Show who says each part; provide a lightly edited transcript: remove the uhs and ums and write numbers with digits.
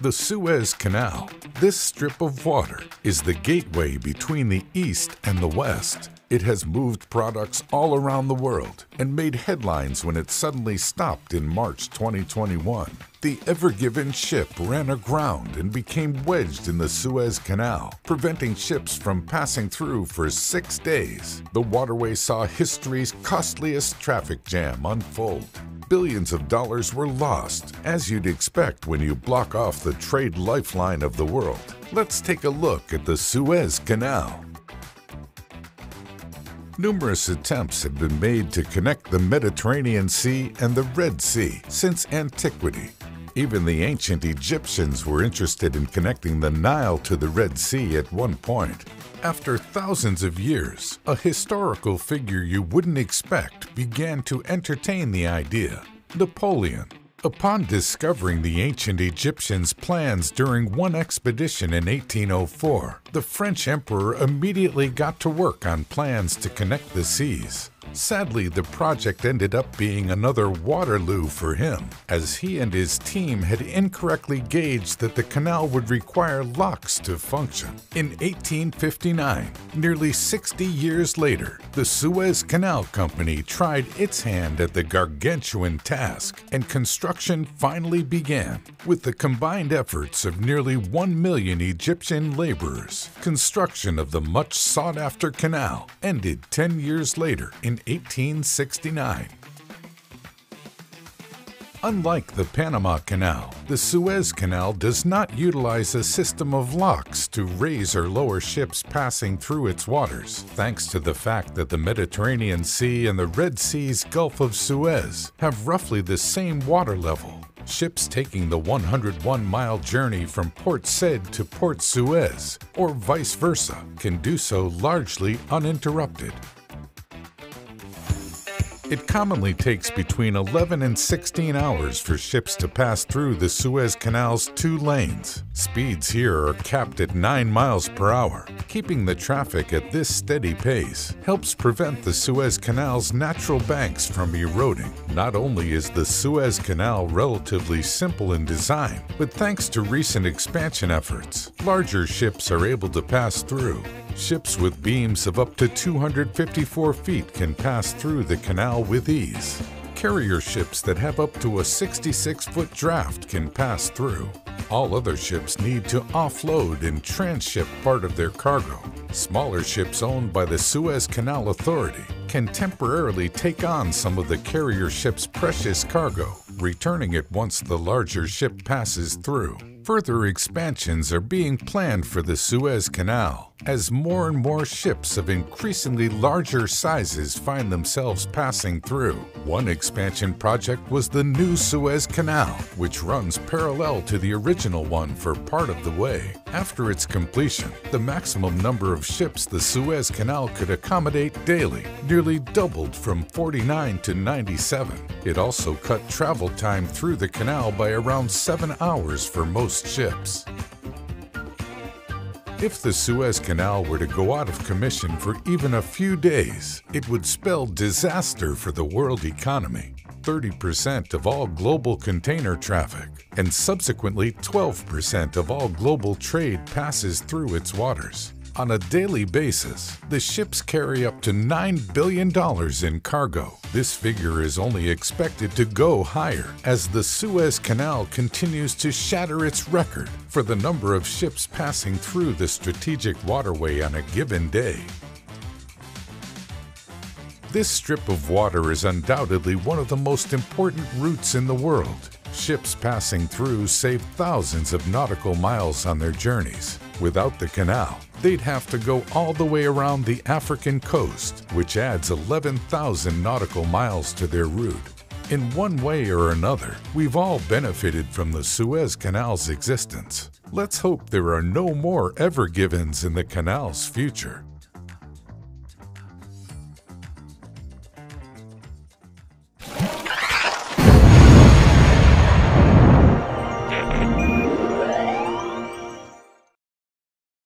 Speaker 1: The Suez Canal. This strip of water is the gateway between the East and the West. It has moved products all around the world and made headlines when it suddenly stopped in March 2021. The Ever Given ship ran aground and became wedged in the Suez Canal, preventing ships from passing through for 6 days. The waterway saw history's costliest traffic jam unfold. Billions of dollars were lost, as you'd expect when you block off the trade lifeline of the world. Let's take a look at the Suez Canal. Numerous attempts have been made to connect the Mediterranean Sea and the Red Sea since antiquity. Even the ancient Egyptians were interested in connecting the Nile to the Red Sea at one point. After thousands of years, a historical figure you wouldn't expect began to entertain the idea: Napoleon. Upon discovering the ancient Egyptians' plans during one expedition in 1804, the French emperor immediately got to work on plans to connect the seas. Sadly, the project ended up being another Waterloo for him, as he and his team had incorrectly gauged that the canal would require locks to function. In 1859, nearly 60 years later, the Suez Canal Company tried its hand at the gargantuan task, and construction finally began. With the combined efforts of nearly 1 million Egyptian laborers, construction of the much sought-after canal ended 10 years later in 1869. Unlike the Panama Canal, the Suez Canal does not utilize a system of locks to raise or lower ships passing through its waters, thanks to the fact that the Mediterranean Sea and the Red Sea's Gulf of Suez have roughly the same water level. Ships taking the 101-mile journey from Port Said to Port Suez, or vice versa, can do so largely uninterrupted. It commonly takes between 11 and 16 hours for ships to pass through the Suez Canal's 2 lanes. Speeds here are capped at 9 miles per hour. Keeping the traffic at this steady pace helps prevent the Suez Canal's natural banks from eroding. Not only is the Suez Canal relatively simple in design, but thanks to recent expansion efforts, larger ships are able to pass through. Ships with beams of up to 254 feet can pass through the canal with ease. Carrier ships that have up to a 66-foot draft can pass through. All other ships need to offload and transship part of their cargo. Smaller ships owned by the Suez Canal Authority can temporarily take on some of the carrier ship's precious cargo, returning it once the larger ship passes through. Further expansions are being planned for the Suez Canal, as more and more ships of increasingly larger sizes find themselves passing through. One expansion project was the new Suez Canal, which runs parallel to the original one for part of the way. After its completion, the maximum number of ships the Suez Canal could accommodate daily nearly doubled from 49 to 97. It also cut travel time through the canal by around 7 hours for most ships. If the Suez Canal were to go out of commission for even a few days, it would spell disaster for the world economy. 30% of all global container traffic, and subsequently 12% of all global trade passes through its waters. On a daily basis, the ships carry up to $9 billion in cargo. This figure is only expected to go higher as the Suez Canal continues to shatter its record for the number of ships passing through the strategic waterway on a given day. This strip of water is undoubtedly one of the most important routes in the world. Ships passing through save thousands of nautical miles on their journeys. Without the canal, they'd have to go all the way around the African coast, which adds 11,000 nautical miles to their route. In one way or another, we've all benefited from the Suez Canal's existence. Let's hope there are no more Ever Givens in the canal's future.